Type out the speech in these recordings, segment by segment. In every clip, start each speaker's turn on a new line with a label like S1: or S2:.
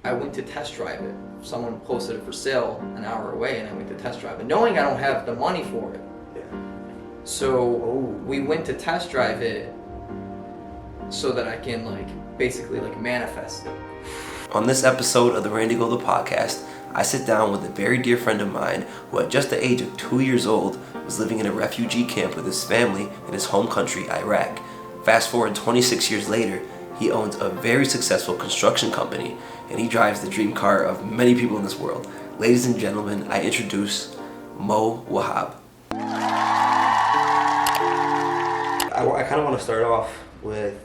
S1: I went to test drive it. Someone posted it for sale an hour away, and I went to test drive it, knowing I don't have the money for it.
S2: Yeah.
S1: So we went to test drive it so that I can basically manifest it.
S2: On this episode of the Randy Golda Podcast, I sit down with a very dear friend of mine who at just the age of 2 years old was living in a refugee camp with his family in his home country, Iraq. Fast forward 26 years later, he owns a very successful construction company and he drives the dream car of many people in this world. Ladies and gentlemen, I introduce Wahab. I kind of want to start off with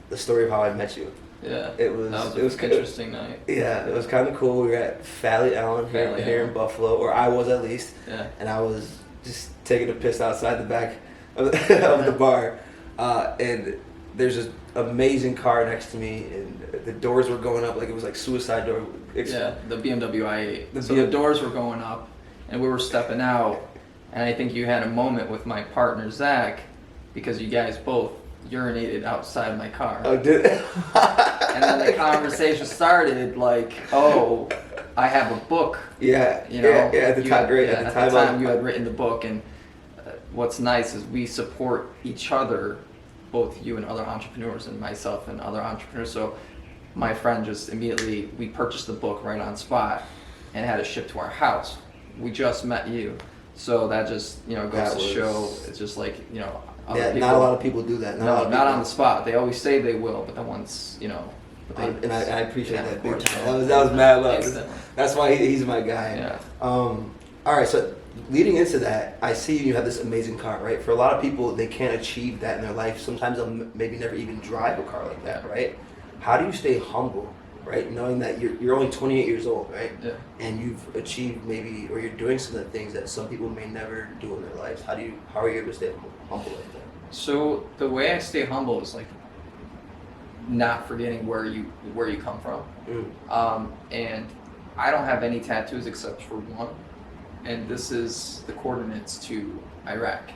S2: the story of how I met you.
S1: Yeah,
S2: it was
S1: an interesting night.
S2: Yeah, it was kind of cool. We were at Valley Allen here in Buffalo, or I was at least.
S1: Yeah.
S2: And I was just taking a piss outside the back of the bar, and there's this amazing car next to me, and the doors were going up like it was like suicide door.
S1: Yeah, the BMW i8. So the doors were going up, and we were stepping out, and I think you had a moment with my partner Zach, because you guys both urinated outside my car.
S2: Oh, did it?
S1: And then the conversation started oh, I have a book.
S2: Yeah,
S1: you know.
S2: Yeah, at the time
S1: you had written the book, and what's nice is we support each other, both you and other entrepreneurs, and myself and other entrepreneurs. So my friend just immediately, we purchased the book right on spot and had it shipped to our house. We just met you, so that just goes to show. It's just
S2: yeah, not a lot of people do that.
S1: Not on the spot. They always say they will, but then once
S2: and I appreciate that big time. That was mad love. That's why he's my guy.
S1: Yeah.
S2: All right, so leading into that, I see you have this amazing car, right? For a lot of people, they can't achieve that in their life. Sometimes they'll maybe never even drive a car like that, right? How do you stay humble, right? Knowing that you're only 28 years old, right?
S1: Yeah.
S2: And you've achieved maybe, or you're doing some of the things that some people may never do in their lives. How are you able to stay humble like that?
S1: So the way I stay humble is not forgetting where you come from. And I don't have any tattoos except for one, and this is the coordinates to Iraq,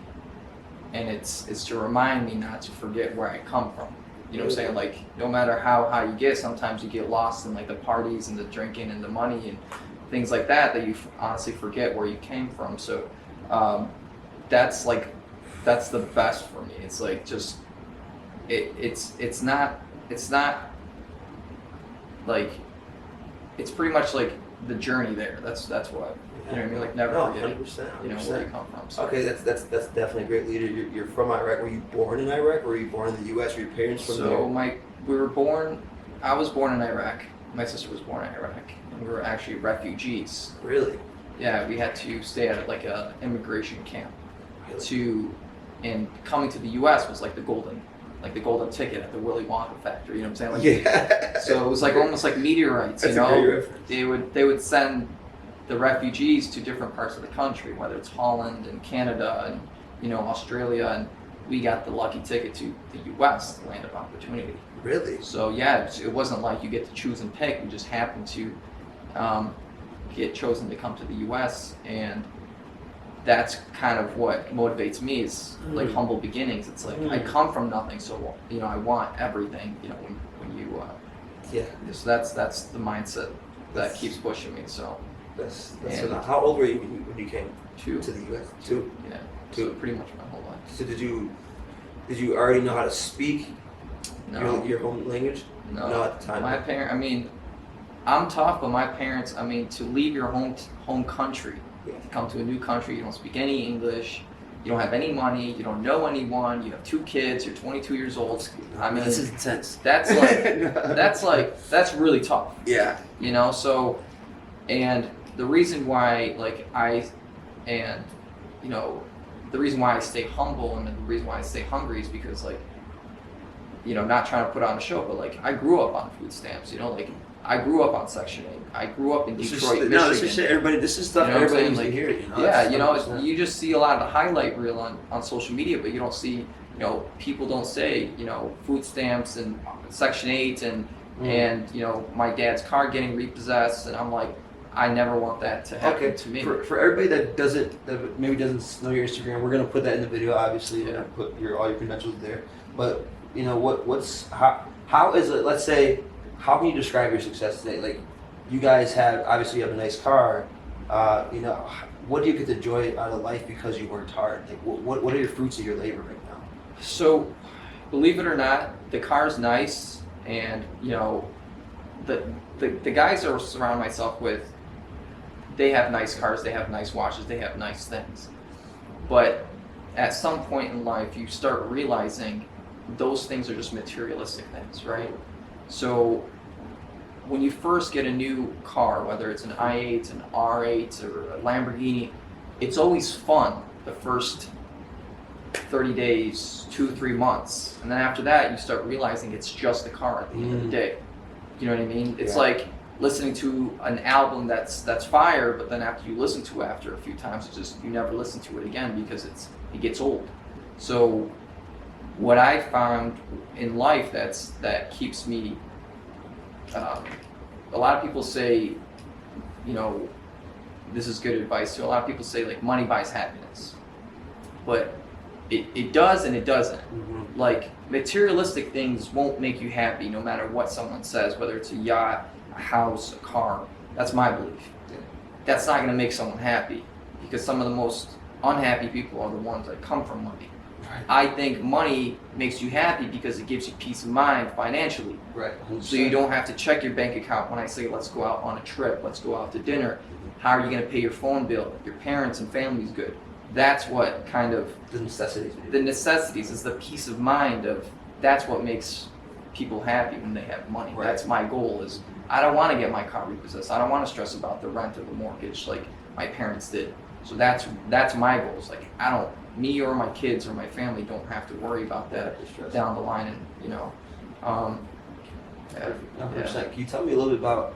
S1: and it's to remind me not to forget where I come from. You know what I'm saying? No matter how high you get, sometimes you get lost in the parties and the drinking and the money and things like that you honestly forget where you came from. So that's the best for me. It's it's pretty much the journey there. That's what, you know what I mean? Never forgetting,
S2: 100%.
S1: Where you come from. So.
S2: Okay, that's definitely a great leader. You're from Iraq. Were you born in Iraq, or were you born in the U.S.? Were your parents from there? I was born in Iraq. My sister was born in Iraq, and we were actually refugees. Really?
S1: Yeah, we had to stay at a immigration camp.
S2: Really?
S1: And coming to the U.S. was the golden ticket at the Willy Wonka factory. You know what I'm saying?
S2: Yeah.
S1: So it was almost like meteorites.
S2: That's a great reference.
S1: They would send the refugees to different parts of the country, whether it's Holland and Canada and Australia, and we got the lucky ticket to the U.S., the land of opportunity.
S2: Really?
S1: So yeah, it wasn't like you get to choose and pick. We just happened to get chosen to come to the U.S. and that's kind of what motivates me is humble beginnings. It's I come from nothing, so I want everything. When you
S2: yeah.
S1: So that's the mindset that keeps pushing me. So
S2: that's how old were you when you came to the U.S.? 2.
S1: Yeah.
S2: 2.
S1: So pretty much my whole life.
S2: So did you already know how to speak your home language?
S1: No.
S2: At the time.
S1: My parents. I'm tough, but my parents. to leave your home country.
S2: Yeah.
S1: To come to a new country, you don't speak any English, you don't have any money, you don't know anyone, you have 2 kids, you're 22 years old.
S2: This is intense.
S1: That's that's really tough.
S2: Yeah.
S1: So, and the reason why the reason why I stay humble and the reason why I stay hungry is because not trying to put on a show, but I grew up on food stamps, I grew up on Section 8. I grew up in Detroit, Michigan.
S2: No, this is shit. Everybody, this is stuff everybody needs to hear.
S1: You just see a lot of the highlight reel on social media, but you don't see, people don't say, food stamps and Section 8 and my dad's car getting repossessed, and I'm I never want that to happen to me.
S2: For everybody that maybe doesn't know your Instagram, we're gonna put that in the video. Obviously, we're gonna put all your credentials there. But how is it? Let's say how can you describe your success today? Like, you guys obviously you have a nice car. You know, what do you get the joy out of life because you worked hard? Like, what are your fruits of your labor right now?
S1: So, believe it or not, the car's nice, and you know, the guys I surround myself with, they have nice cars, they have nice watches, they have nice things. But at some point in life, you start realizing those things are just materialistic things, right? So when you first get a new car, whether it's an i8, an R8, or a Lamborghini, it's always fun the first 30 days, 2-3 months. And then after that, you start realizing it's just a car at the end of the day. You know what I mean? It's like listening to an album that's fire, but then after you listen to it after a few times, you never listen to it again because it gets old. So what I found in life that keeps me, a lot of people say, you know, this is good advice too. A lot of people say like money buys happiness, but it does and it doesn't. Like materialistic things won't make you happy no matter what someone says, whether it's a yacht, a house, a car. That's my belief. That's not going to make someone happy, because some of the most unhappy people are the ones that come from money. I think money makes you happy because it gives you peace of mind financially.
S2: Right.
S1: So you don't have to check your bank account when I say let's go out on a trip, let's go out to dinner. How are you going to pay your phone bill? Your parents and family's good. That's what kind of
S2: the necessities.
S1: The necessities is the peace of mind of, that's what makes people happy when they have money.
S2: Right.
S1: That's my goal. Is I don't want to get my car repossessed. I don't want to stress about the rent or the mortgage like my parents did. So that's my goals. Like me or my kids or my family don't have to worry about that down the line, and you know.
S2: 100%. Can you tell me a little bit about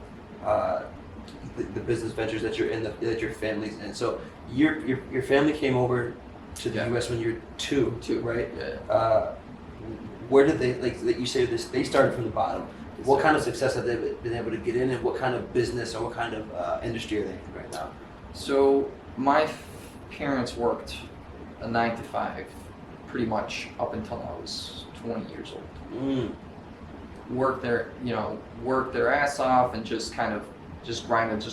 S2: the business ventures that you're in, that your family's in? So your family came over to the U.S. when you were two, right?
S1: Yeah.
S2: Where did they, like you say, they started from the bottom? What kind of success have they been able to get in, and what kind of business or what kind of industry are they in right now?
S1: So my parents worked a 9-to-5 pretty much up until I was 20 years old. Worked their ass off and just grinded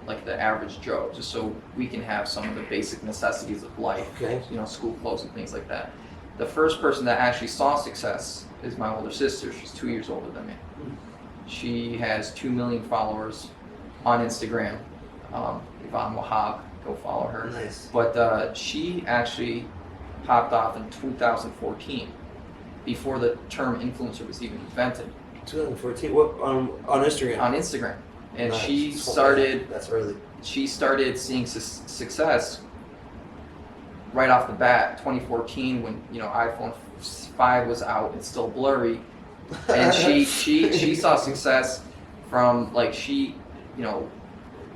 S1: like the average Joe, just so we can have some of the basic necessities of life.
S2: Okay.
S1: You know, school clothes and things like that. The first person that actually saw success is my older sister. She's 2 years older than me. She has 2 million followers on Instagram. Wahab, go follow her.
S2: Nice.
S1: But she actually popped off in 2014, before the term influencer was even invented.
S2: 2014. What on Instagram?
S1: On Instagram, and
S2: nice.
S1: She started.
S2: That's early.
S1: She started seeing success right off the bat, 2014, when iPhone 5 was out. It's still blurry, and she saw success from she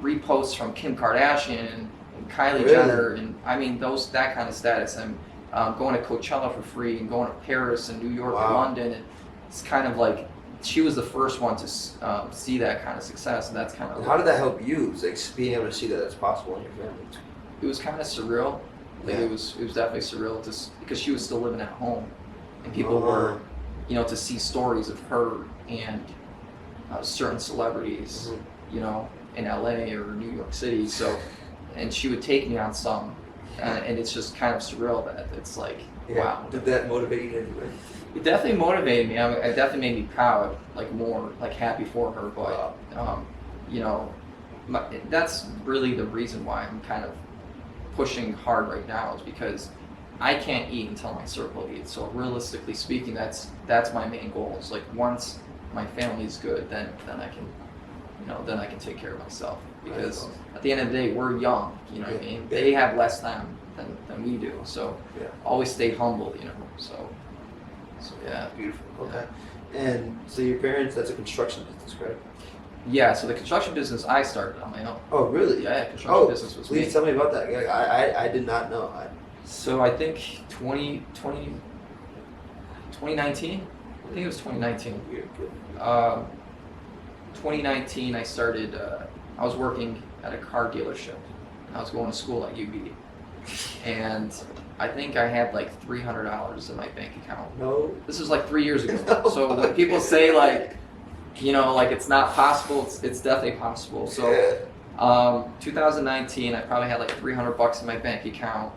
S1: reposts from Kim Kardashian and Kylie Jenner, and I mean that kind of status, and going to Coachella for free, and going to Paris and New York and London, and it's kind of like she was the first one to see that kind of success, and that's kind of.
S2: How did that help you? Like being able to see that that's possible in your family.
S1: It was kind of surreal. It was definitely surreal, because she was still living at home, and people were, to see stories of her and certain celebrities, in LA or New York City. So, and she would take me on some, and it's just kind of surreal that it's like, wow.
S2: Did that motivate you in any way?
S1: It definitely motivated me. It definitely made me proud, more happy for her. But that's really the reason why I'm kind of pushing hard right now, is because I can't eat until my circle eats. So realistically speaking, that's my main goal. It's once my family's good, then I can, then I can take care of myself. Because at the end of the day, we're young. You know what I mean? They have less time than we do. So always stay humble. So yeah.
S2: Beautiful. Okay. And so your parents, that's a construction business, correct?
S1: Yeah, so the construction business I started on my own.
S2: Oh, really?
S1: Yeah, construction business was
S2: please
S1: me.
S2: Tell me about that. I did not know.
S1: So I think 2019? I think it was 2019. 2019 I started, I was working at a car dealership. I was going to school at UB. And I think I had $300 in my bank account.
S2: No.
S1: This was 3 years ago.
S2: No.
S1: So when people say you know, like it's not possible. It's definitely possible. So, 2019, I probably had like $300 in my bank account.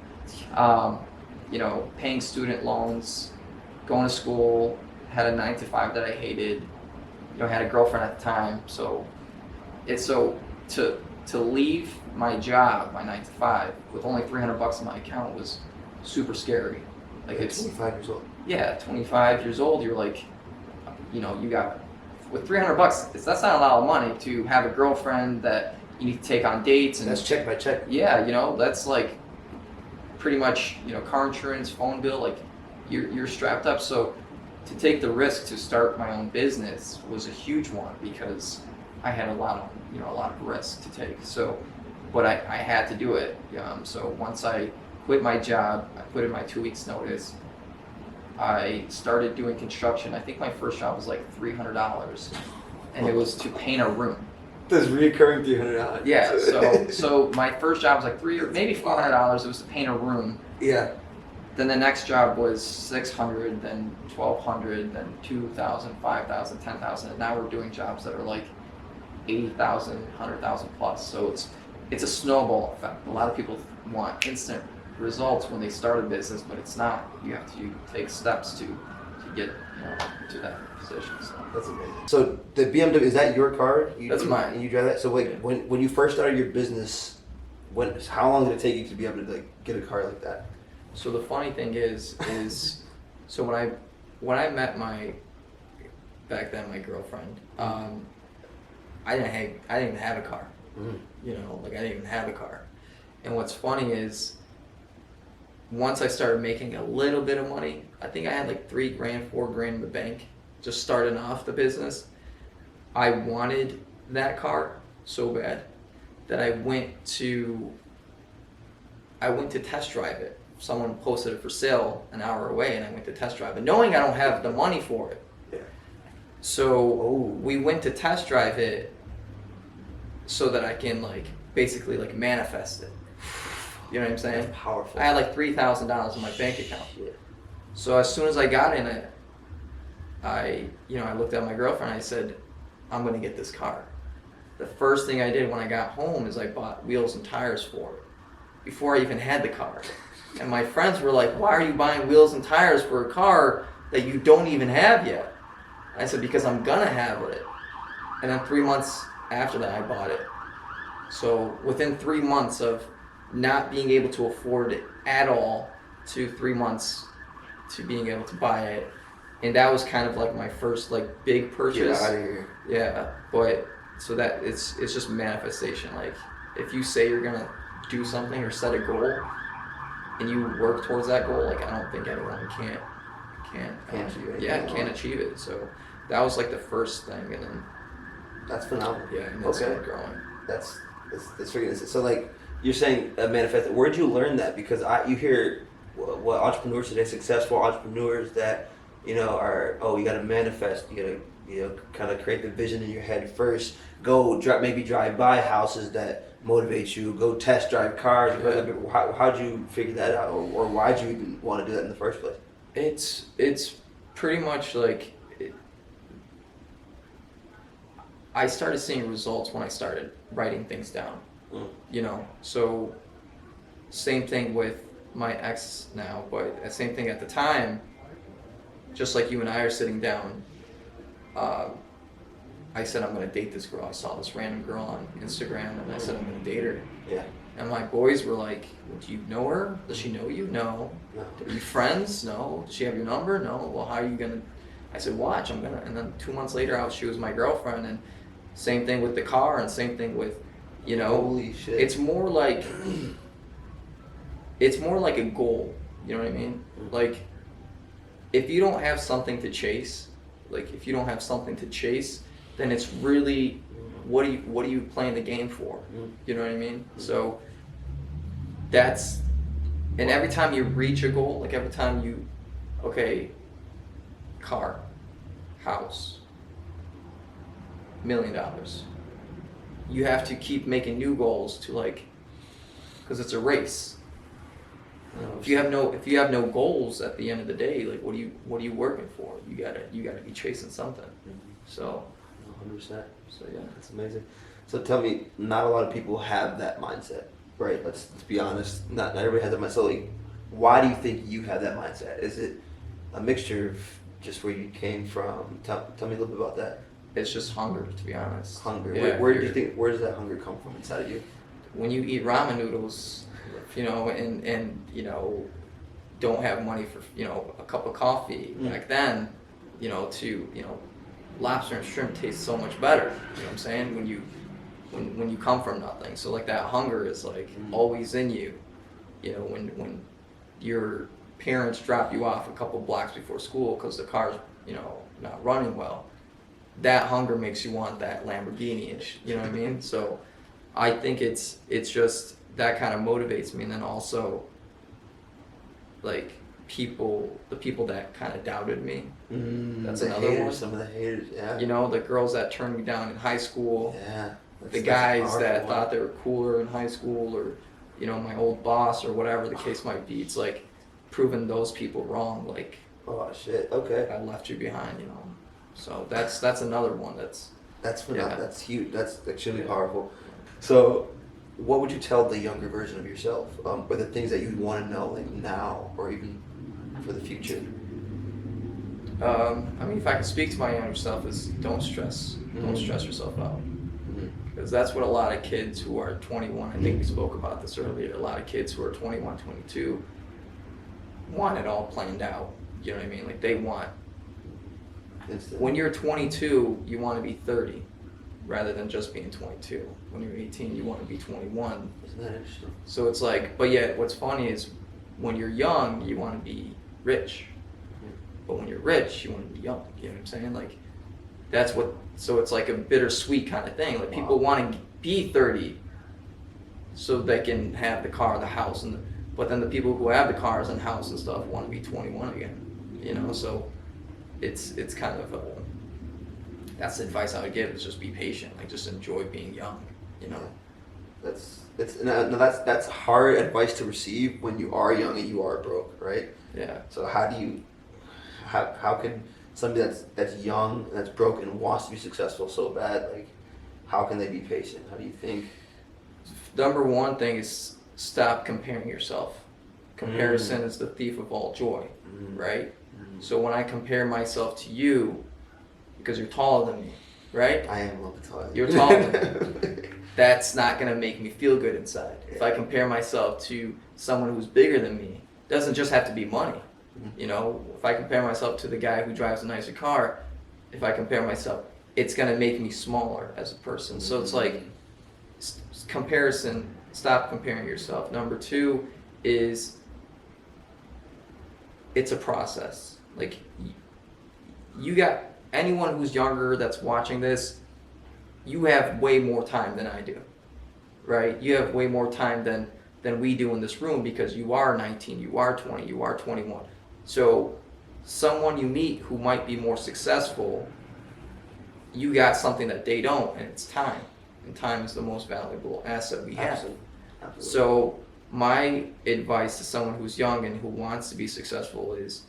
S1: You know, paying student loans, going to school, had a 9-to-5 that I hated. You know, had a girlfriend at the time. So, to leave my job, my 9-to-5, with only $300 in my account was super scary. Like it's
S2: 25 years old.
S1: Yeah, 25 years old. You're like, you know, you got with $300. That's not a lot of money to have a girlfriend that you need to take on dates. And
S2: that's check by check.
S1: Yeah, you know, that's like pretty much, you know, car insurance, phone bill. Like you're strapped up. So to take the risk to start my own business was a huge one because I had a lot of risk to take. So, but I had to do it. So once I quit my job, I put in my 2 weeks notice. I started doing construction. I think my first job was like $300, and it was to paint a room.
S2: This reoccurring $300.
S1: Yeah. So my first job was like maybe $400. It was to paint a room.
S2: Yeah.
S1: Then the next job was $600, then $1,200, then $2,000, $5,000, $10,000, and now we're doing jobs that are like $80,000, $100,000 plus. So it's a snowball effect. A lot of people want instant results when they start a business, but it's not. You have to take steps to get to that position. So.
S2: That's amazing. So the BMW, is that your car?
S1: That's mine.
S2: And you drive that? So like,
S1: Yeah.
S2: when you first started your business, how long did it take you to be able to like get a car like that?
S1: So the funny thing is so when I met my girlfriend, I didn't even have a car. You know, like I didn't even have a car. And what's funny is once I started making a little bit of money, I think I had like $3,000, $4,000 in the bank, just starting off the business. I wanted that car so bad that I went to test drive it. Someone posted it for sale an hour away, and I went to test drive it, knowing I don't have the money for it.
S2: Yeah.
S1: So we went to test drive it so that I can like basically like manifest it. You know what I'm saying?
S2: That's powerful.
S1: I had like $3,000 in my bank account.
S2: Yeah.
S1: So as soon as I got in it, I looked at my girlfriend and I said, I'm gonna get this car. The first thing I did when I got home is I bought wheels and tires for it before I even had the car. And my friends were like, why are you buying wheels and tires for a car that you don't even have yet? I said, because I'm gonna have it. And then 3 months after that, I bought it. So within 3 months of not being able to afford it at all to 3 months to being able to buy it. And that was kind of like my first like big purchase.
S2: Get out of here.
S1: Yeah, but so that it's just manifestation. Like if you say you're gonna do something or set a goal and you work towards that goal, like I don't think anyone can't
S2: achieve it.
S1: Yeah, can't achieve it. So that was like the first thing, and then
S2: that's phenomenal.
S1: Yeah, and then started growing.
S2: That's freaking. So like you're saying manifest. Where'd you learn that? Because you hear what entrepreneurs today, successful entrepreneurs that you got to manifest. You got to kind of create the vision in your head first. Go drive by houses that motivate you. Go test drive cars. Yeah. How'd you figure that out, or why'd you even want to do that in the first place?
S1: It's pretty much like I started seeing results when I started writing things down. So same thing with my ex now, but the same thing at the time. Just like you and I are sitting down, I said I'm gonna date this girl. I saw this random girl on Instagram, and I said I'm gonna date her.
S2: Yeah.
S1: And my boys were like, do you know her? Does she know you? No. Are you friends? No. Does she have your number? No. Well, how are you gonna? I said, watch. I'm gonna. And then 2 months later, she was my girlfriend, and same thing with the car, and same thing with,
S2: Holy shit.
S1: It's more like a goal. You know what I mean? Mm-hmm. Like, if you don't have something to chase, then it's really, what are you playing the game for? You know what I mean? So that's, and every time you reach a goal, like every time car, house, $1 million, you have to keep making new goals to because it's a race. If you have no goals at the end of the day, like what are you working for? You gotta be chasing something. So
S2: 100%.
S1: So yeah,
S2: That's amazing. So tell me, not a lot of people have that mindset, right? Let's be honest. Not everybody has that mindset. So like, why do you think you have that mindset? Is it a mixture of just where you came from? Tell me a little bit about that.
S1: it's just hunger, to be honest.
S2: Hunger.
S1: Yeah,
S2: Where do you think? Where does that hunger come from inside of you?
S1: when you eat ramen noodles, and don't have money for a cup of coffee back then, lobster and shrimp taste so much better. You know what I'm saying? When you come from nothing, so like that hunger is like always in you. When your parents drop you off a couple blocks before school because the car's not running well, that hunger makes you want that Lamborghini, and you know what I mean? So I think it's just that kind of motivates me, and then also like the people that kind of doubted me. That's another one.
S2: Some of the haters, yeah.
S1: The girls that turned me down in high school.
S2: Yeah.
S1: The guys that thought they were cooler in high school, or my old boss, or whatever the case might be. It's like proving those people wrong. Like,
S2: oh shit. Okay.
S1: I left you behind. So that's another one. That's
S2: That's huge. That's extremely powerful. So, what would you tell the younger version of yourself, or the things that you'd want to know, like now, or even for the future?
S1: If I could speak to my younger self, is don't stress yourself out, because that's what a lot of kids who are 21. I think we spoke about this earlier. A lot of kids who are 21, 22 want it all planned out. You know what I mean? Like they want. When you're 22, you want to be 30, rather than just being 22. When you're 18, you want to be 21.
S2: Isn't that interesting?
S1: So it's like, but yet what's funny is when you're young, you want to be rich. But when you're rich, you want to be young. You know what I'm saying? Like, so it's like a bittersweet kind of thing. Like people want to be 30 so they can have the car, the house, but then the people who have the cars and house and stuff want to be 21 again. So it's kind of that's the advice I would give, is just be patient. Like just enjoy being young.
S2: That's hard advice to receive when you are young and you are broke, right?
S1: Yeah.
S2: So how can somebody that's young and that's broke and wants to be successful so bad, like how can they be patient? How do you think?
S1: Number one thing is stop comparing yourself. Comparison is the thief of all joy, right? So when I compare myself to you, because you're taller than me, right?
S2: I am a little bit taller.
S1: You're taller than me. That's not going to make me feel good inside. Yeah. If I compare myself to someone who's bigger than me, it doesn't just have to be money. If I compare myself to the guy who drives a nicer car, if I compare myself, it's going to make me smaller as a person. So it's like comparison, stop comparing yourself. Number two is it's a process. Like you got anyone who's younger that's watching this, you have way more time than I do, right? You have way more time than we do in this room, because you are 19, you are 20, you are 21. So someone you meet who might be more successful, you got something that they don't, and it's time. And time is the most valuable asset we have.
S2: Absolutely.
S1: So my advice to someone who's young and who wants to be successful is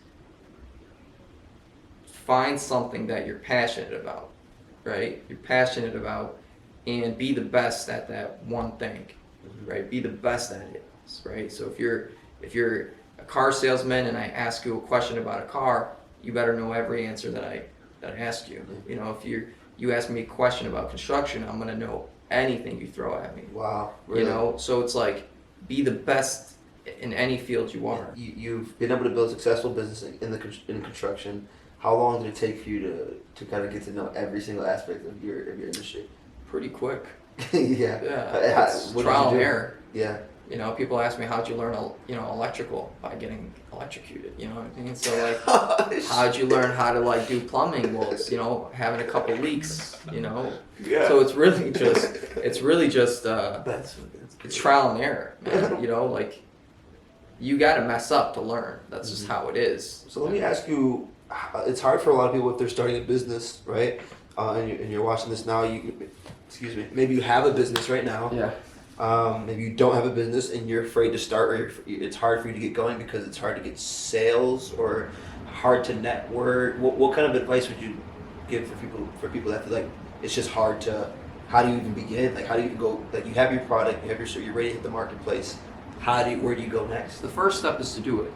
S1: find something that you're passionate about, right? You're passionate about, and be the best at that one thing, right? Be the best at it, right? So if you're a car salesman and I ask you a question about a car, you better know every answer that I ask you. If you ask me a question about construction, I'm gonna know anything you throw at me.
S2: Wow. Really?
S1: So it's like, be the best in any field you are.
S2: You've been able to build a successful business in construction. How long did it take for you to kind of get to know every single aspect of your industry?
S1: Pretty quick.
S2: Yeah.
S1: It's trial and error.
S2: Yeah.
S1: People ask me, how'd you learn electrical? By getting electrocuted. You know what I mean? So like, how'd you learn how to do plumbing? Well, it's having a couple leaks.
S2: Yeah.
S1: So it's really just it's trial and error, man. Like you got to mess up to learn. That's just how it is.
S2: So let me ask you. It's hard for a lot of people if they're starting a business, right? And you're watching this now. Maybe you have a business right now.
S1: Yeah.
S2: Maybe you don't have a business and you're afraid to start, or it's hard for you to get going because it's hard to get sales or hard to network. What kind of advice would you give for people that feel like it's just hard to, how do you even begin? Like, how do you go, like, you have your product, you have you're ready to hit the marketplace. Where do you go next?
S1: The first step is to do it.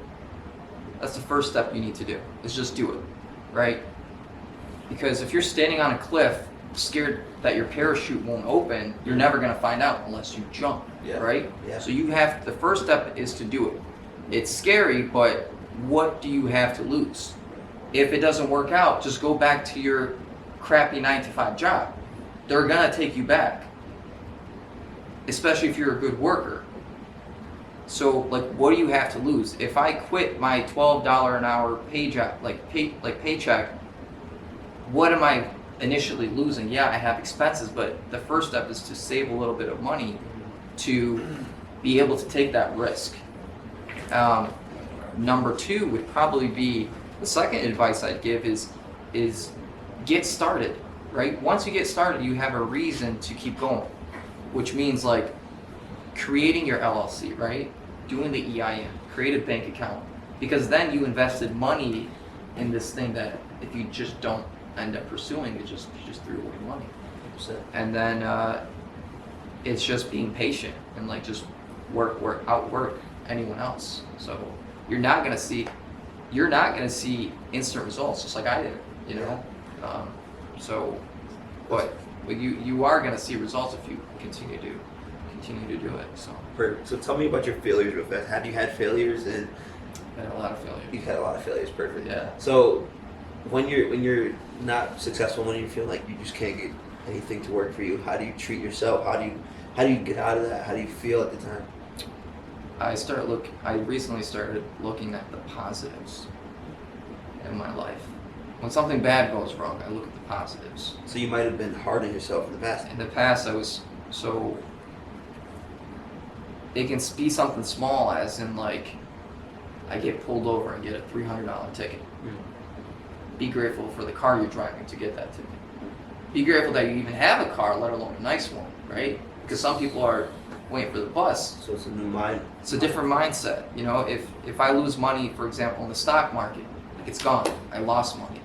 S1: That's the first step you need to do, is just do it, right? Because if you're standing on a cliff, scared that your parachute won't open, you're never going to find out unless you jump, right? Yeah. So the first step is to do it. It's scary, but what do you have to lose? If it doesn't work out, just go back to your crappy 9-to-5 job. They're going to take you back, especially if you're a good worker. So, like, what do you have to lose? If I quit my $12 an hour paycheck, what am I initially losing? Yeah, I have expenses, but the first step is to save a little bit of money to be able to take that risk. Number 2 would probably be, the second advice I'd give is get started, right? Once you get started, you have a reason to keep going, which means like creating your LLC, right? Doing the EIN, create a bank account, because then you invested money in this thing that if you just don't end up pursuing, you just threw away money. 100%. And then it's just being patient and like just outwork anyone else. So you're not gonna see instant results, just like I did, you know. But you are gonna see results if you continue to do it. So.
S2: Perfect. So tell me about your failures real fast. Have you had failures? And
S1: I had a lot of failures.
S2: You've had a lot of failures. Perfect.
S1: Yeah.
S2: So when you're not successful, when you feel like you just can't get anything to work for you, how do you treat yourself? How do you get out of that? How do you feel at the time?
S1: I recently started looking at the positives in my life. When something bad goes wrong, I look at the positives.
S2: So you might have been hard on yourself in the past.
S1: In the past, I was so. It can be something small, as in like, I get pulled over and get a $300 ticket. Be grateful for the car you're driving to get that ticket. Be grateful that you even have a car, let alone a nice one, right? Because some people are waiting for the bus.
S2: So it's a new mind.
S1: It's a different mindset. You know, if I lose money, for example, in the stock market, like it's gone. I lost money.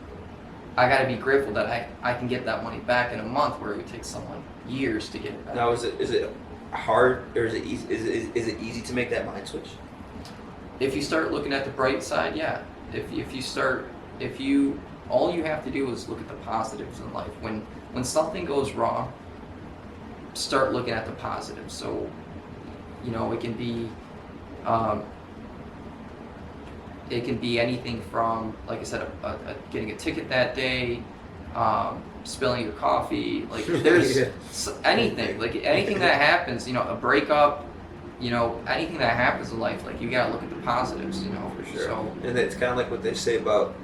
S1: I got to be grateful that I can get that money back in a month, where it would take someone years to get it back.
S2: Now, is it hard, or is it easy? Is it easy to make that mind switch?
S1: If you start looking at the bright side, yeah. All you have to do is look at the positives in life. When something goes wrong, start looking at the positives. So, you know, it can be anything from, like I said, getting a ticket that day, spilling your coffee. Like there's anything, like anything that happens. You know, a breakup. You know, anything that happens in life, like you gotta look at the positives. You know,
S2: for sure.
S1: So,
S2: and it's kind of like what they say about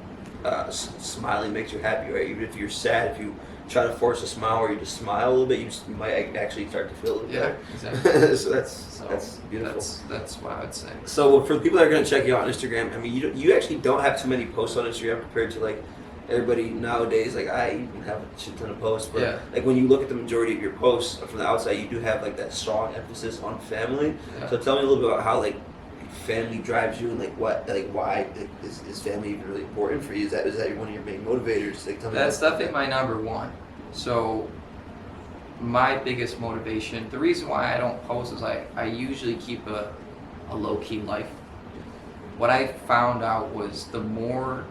S2: smiling makes you happy, right? Even if you're sad, if you try to force a smile or you just smile a little bit, you might actually start to feel a little better.
S1: Exactly.
S2: So that's beautiful.
S1: That's what I would say.
S2: So for the people that are going to check you out on Instagram, I mean, you actually don't have too many posts on Instagram compared to like everybody nowadays. Like I even have a shit ton of posts, but like when you look at the majority of your posts from the outside, you do have like that strong emphasis on family. Yeah. So tell me a little bit about how like family drives you, and like why is family even really important for you? Is that one of your main motivators? Like, tell me.
S1: That's definitely my number one. So my biggest motivation, the reason why I don't post is I usually keep a low-key life. What I found out was the more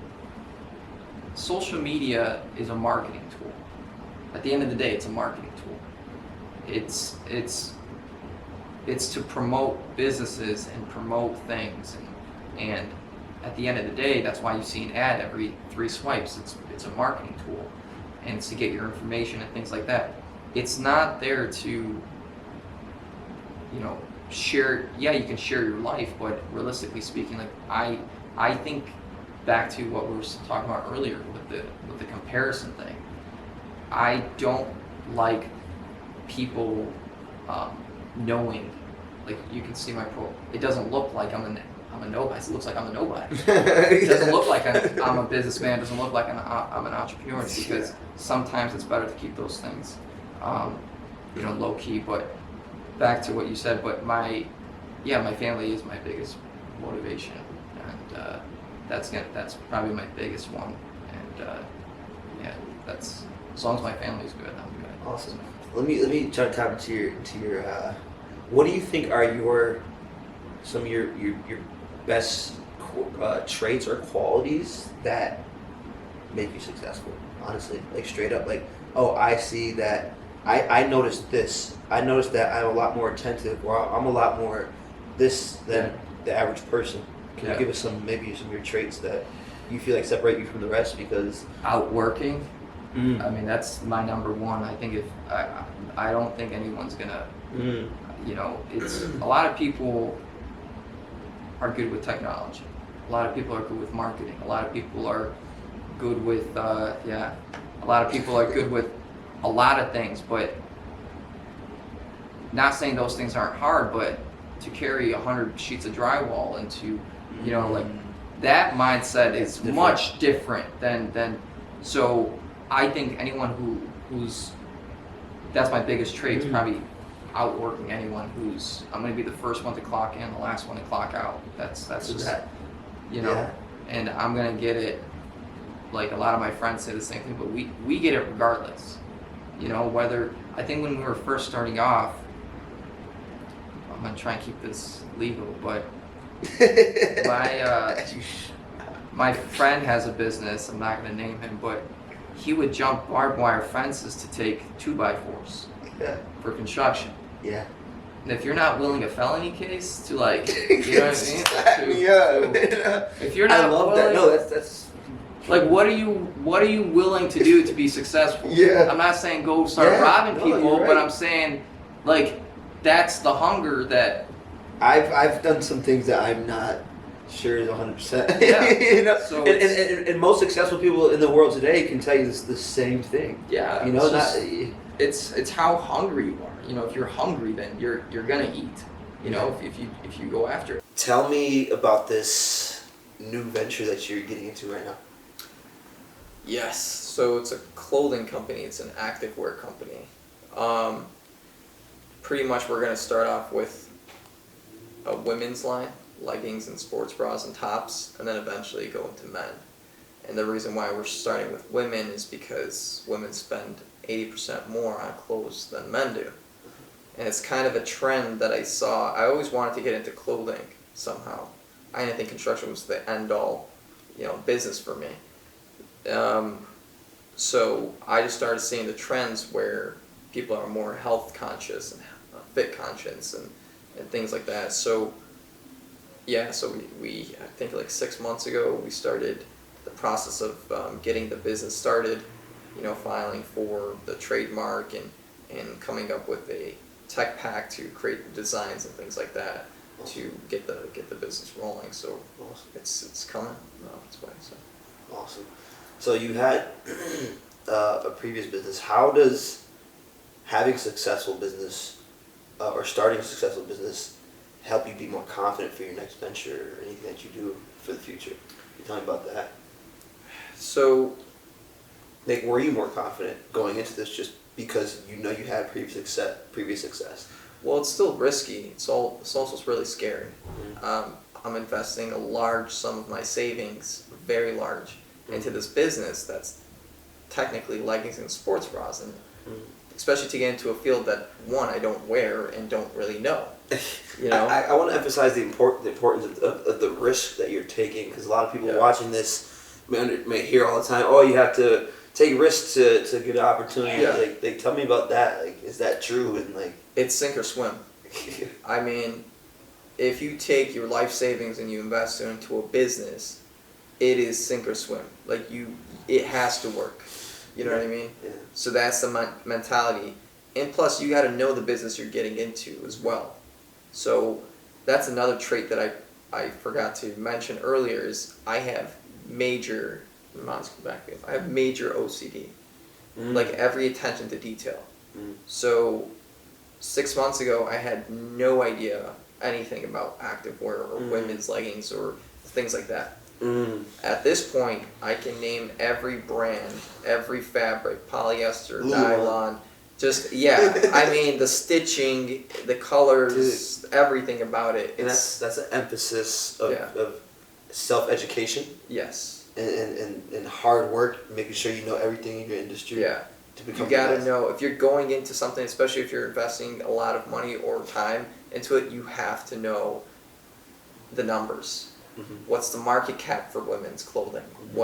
S1: social media is a marketing tool. At the end of the day, it's a marketing tool. It's to promote businesses and promote things, and at the end of the day, that's why you see an ad every 3 swipes. It's a marketing tool, and it's to get your information and things like that. It's not there to, you know, share. Yeah, you can share your life, but realistically speaking, like I think back to what we were talking about earlier with the comparison thing. I don't like people knowing, like you can see my pro. It doesn't look like I'm a nobody. It looks like I'm a nobody. It doesn't look like I'm a businessman. It doesn't look like I'm an entrepreneur, because sometimes it's better to keep those things, you know, low key. But back to what you said. But my family is my biggest motivation, and that's probably my biggest one. And that's as long as my family's good, I'm good.
S2: Awesome. Let me try to tap into your what do you think are some of your best traits or qualities that make you successful? Honestly, like straight up, like, oh, I see that. I noticed this. I noticed that I'm a lot more attentive, or I'm a lot more this than the average person. Can you give us some of your traits that you feel like separate you from the rest? Because
S1: outworking. I mean, that's my number one. I think if I don't think anyone's gonna, you know, it's a lot of people are good with technology. A lot of people are good with marketing. A lot of people are good with, a lot of people are good with a lot of things, but not saying those things aren't hard, but to carry 100 sheets of drywall into, you know, like that mindset is much different than, so I think anyone who's, that's my biggest trait, is probably outworking anyone who's, I'm going to be the first one to clock in, the last one to clock out. That's just, you know, and I'm going to get it, like a lot of my friends say the same thing, but we get it regardless. You know, whether, I think when we were first starting off, I'm going to try and keep this legal, but my friend has a business, I'm not going to name him, but he would jump barbed wire fences to take 2x4s for construction. Yeah. And if you're not willing a felony case to, like, you know what I mean? If you're not
S2: I love
S1: willing,
S2: that. No, that's
S1: like, what are you willing to do to be successful? I'm not saying go start robbing people, but I'm saying, like, that's the hunger that
S2: I've done some things that I'm not sure is 100%.
S1: Yeah.
S2: You know,
S1: So
S2: and most successful people in the world today can tell you the same thing.
S1: Yeah.
S2: You know,
S1: it's how hungry you are. You know, if you're hungry, then you're gonna eat. You know, if you go after it.
S2: Tell me about this new venture that you're getting into right now.
S1: Yes. So it's a clothing company. It's an activewear company. Pretty much we're gonna start off with a women's line, leggings and sports bras and tops, and then eventually go into men. And the reason why we're starting with women is because women spend 80% more on clothes than men do. And it's kind of a trend that I saw. I always wanted to get into clothing somehow. I didn't think construction was the end-all, you know, business for me. So I just started seeing the trends where people are more health conscious and fit conscious and things like that. So yeah, so we I think like 6 months ago we started the process of getting the business started, you know, filing for the trademark and coming up with a tech pack to create designs and things like that to get the business rolling. So it's coming its way. So
S2: awesome. So you had a previous business. How does having a successful business or starting a successful business help you be more confident for your next venture or anything that you do for the future? Can you tell me about that?
S1: So,
S2: like, were you more confident going into this just because you know you had previous success?
S1: Well, it's still risky. It's also really scary. I'm investing a large sum of my savings, very large, into this business that's technically leggings and sports bras, and especially to get into a field that, one, I don't wear and don't really know. You know,
S2: I want to emphasize the importance of the risk that you're taking, because a lot of people watching this may hear all the time, oh, you have to take risks to get an opportunity. Like, they tell me about that. Like, is that true? And like,
S1: it's sink or swim. I mean, if you take your life savings and you invest it into a business, it is sink or swim. Like, it has to work. You know what I mean? Yeah. So that's the mentality. And plus, you got to know the business you're getting into as well. So that's another trait that I forgot to mention earlier is I have major OCD. Like, every attention to detail. So 6 months ago, I had no idea anything about activewear or women's leggings or things like that. At this point, I can name every brand, every fabric, polyester, nylon, I mean, the stitching, the colors, everything about it.
S2: And that's an emphasis of self-education.
S1: Yes.
S2: And hard work, making sure you know everything in your industry.
S1: Yeah. You got to know if you're going into something, especially if you're investing a lot of money or time into it, you have to know the numbers. Mm-hmm. What's the market cap for women's clothing? Mm-hmm.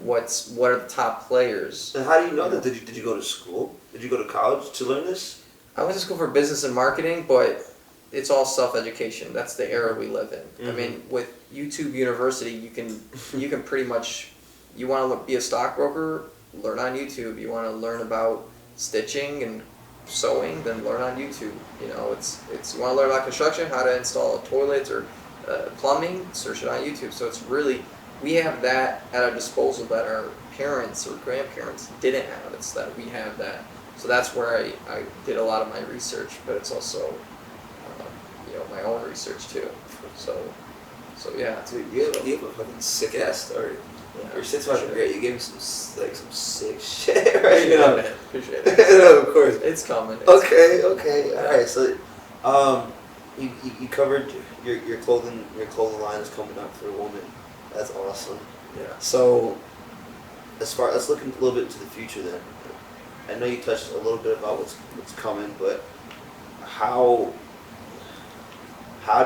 S1: What are the top players?
S2: And how do you know that? Did you go to school? Did you go to college to learn this?
S1: I went to school for business and marketing, but it's all self-education. That's the era we live in. Mm-hmm. I mean, with YouTube University, you can pretty much, you want to be a stockbroker, learn on YouTube. You want to learn about stitching and sewing, then learn on YouTube. You know, it's you want to learn about construction, how to install a toilet or plumbing, search it on YouTube. So it's really, we have that at our disposal that our parents or grandparents didn't have. It's that we have that. So that's where I did a lot of my research, but it's also my own research too. So yeah.
S2: Dude, you have a fucking sick ass story.
S1: Yeah,
S2: your shit's fucking great. You gave me some sick shit right now.
S1: Appreciate it.
S2: No, of course.
S1: It's coming.
S2: Okay. All right. So, you covered your clothing line is coming up for a woman. That's awesome.
S1: Yeah.
S2: So, let's look a little bit into the future then. I know you touched a little bit about what's coming, but how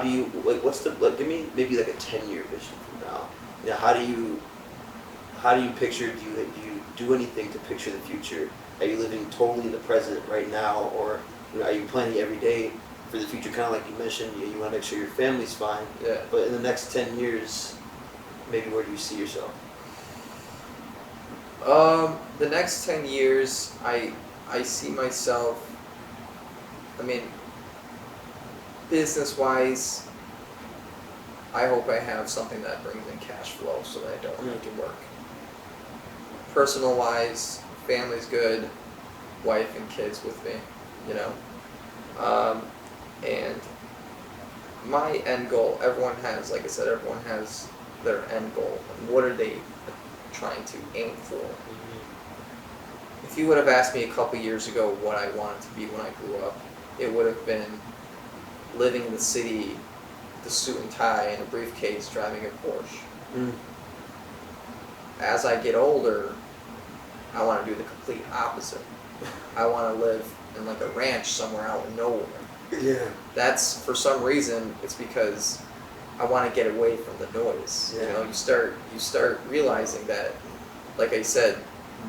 S2: do you give me maybe like a 10-year vision from now? You know, how do you picture? Do you do anything to picture the future? Are you living totally in the present right now, or are you planning every day for the future? Kind of like you mentioned, you want to make sure your family's fine.
S1: Yeah.
S2: But in the next 10 years, maybe where do you see yourself?
S1: The next 10 years, I see myself, business-wise, I hope I have something that brings in cash flow so that I don't have to work. Personal-wise, family's good, wife and kids with me, and my end goal, everyone has their end goal. And what are they trying to aim for? Mm-hmm. If you would have asked me a couple years ago what I wanted to be when I grew up, it would have been living in the city, the suit and tie and a briefcase, driving a Porsche. Mm. As I get older, I want to do the complete opposite. I want to live in like a ranch somewhere out in nowhere.
S2: Yeah.
S1: That's, for some reason, it's because I want to get away from the noise.
S2: Yeah.
S1: You start realizing that, like I said,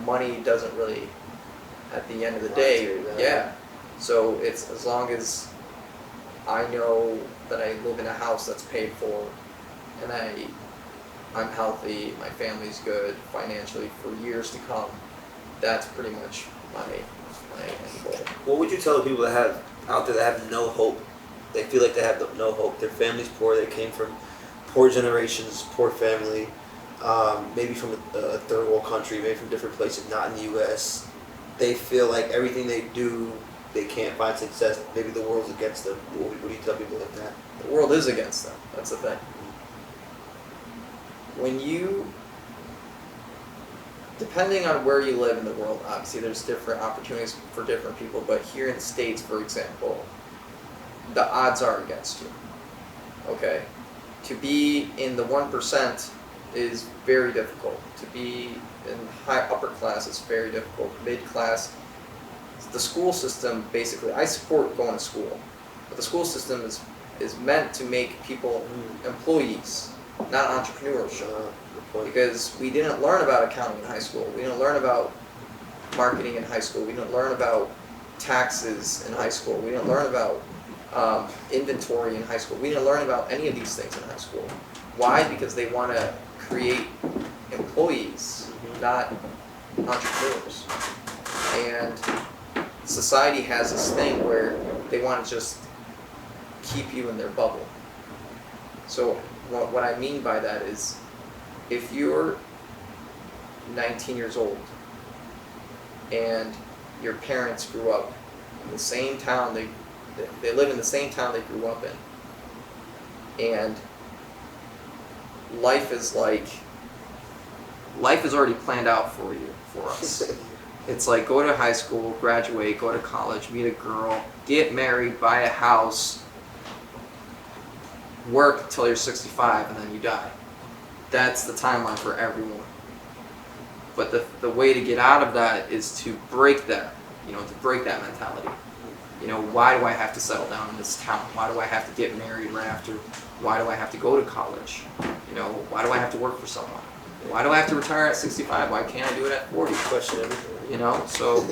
S1: money doesn't really, at the end of the day, yeah. So it's as long as I know that I live in a house that's paid for, and I'm healthy, my family's good financially for years to come, that's pretty much my end goal.
S2: What would you tell the people that have out there that have no hope? They feel like they have no hope. Their family's poor. They came from poor generations, poor family, maybe from a third world country, maybe from different places, not in the U.S. They feel like everything they do, they can't find success. Maybe the world's against them. What do you tell people like that?
S1: The world is against them. That's the thing. Depending on where you live in the world, obviously there's different opportunities for different people, but here in the States, for example, the odds are against you. Okay? To be in the 1% is very difficult. To be in upper class is very difficult. Mid class, the school system, basically, I support going to school, but the school system is meant to make people employees, not entrepreneurship. Because we didn't learn about accounting in high school. We didn't learn about marketing in high school. We didn't learn about taxes in high school. We didn't learn about inventory in high school. We didn't learn about any of these things in high school. Why? Because they want to create employees, not entrepreneurs. And society has this thing where they want to just keep you in their bubble. So what I mean by that is, if you're 19 years old and your parents grew up in the same town, they live in the same town they grew up in, and life is already planned out for us. It's like, go to high school, graduate, go to college, meet a girl, get married, buy a house, work until you're 65, and then you die. That's the timeline for everyone. But the way to get out of that is to break that, to break that mentality. Why do I have to settle down in this town? Why do I have to get married right after? Why do I have to go to college? Why do I have to work for someone? Why do I have to retire at 65? Why can't I do it at 40?
S3: Question everything.
S1: So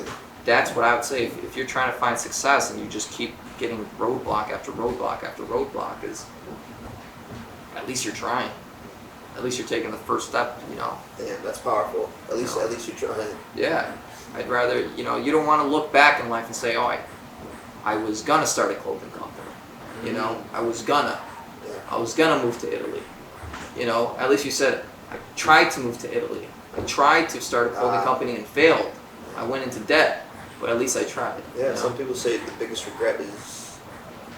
S1: that's what I would say. If you're trying to find success and you just keep getting roadblock after roadblock after roadblock, is at least you're trying. At least you're taking the first step.
S3: Damn, that's powerful. At least you're trying.
S1: Yeah, I'd rather you don't want to look back in life and say, oh, I was gonna start a clothing company. I was gonna move to Italy. At least you said, I tried to move to Italy. I tried to start a clothing company and failed. I went into debt, but at least I tried.
S3: Yeah, some people say the biggest regret is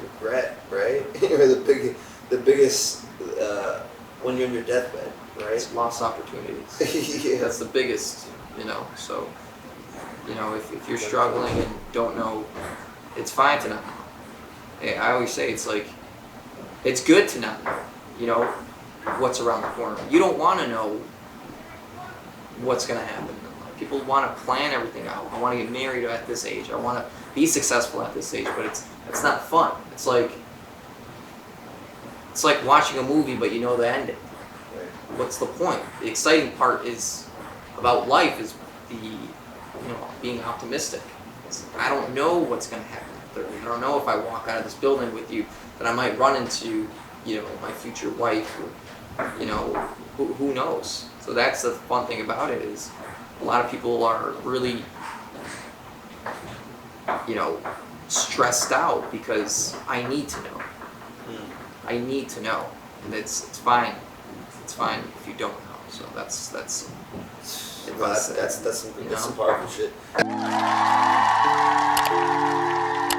S3: regret, right? Or the biggest when you're in your deathbed, right?
S1: It's lost opportunities.
S3: Yeah.
S1: That's the biggest, So, if you're struggling and don't know, it's fine to not know. I always say it's good to not know, what's around the corner. You don't want to know what's going to happen. People want to plan everything out. I want to get married at this age. I want to be successful at this age, but it's not fun. It's like watching a movie, but you know the ending. What's the point? The exciting part about life is being optimistic. I don't know what's going to happen at 30. I don't know if I walk out of this building with you that I might run into, my future wife. Who knows? So that's the fun thing about it is a lot of people are really, stressed out because I need to know. I need to know, and it's fine. It's fine if you don't know. So that's
S3: That's some powerful shit.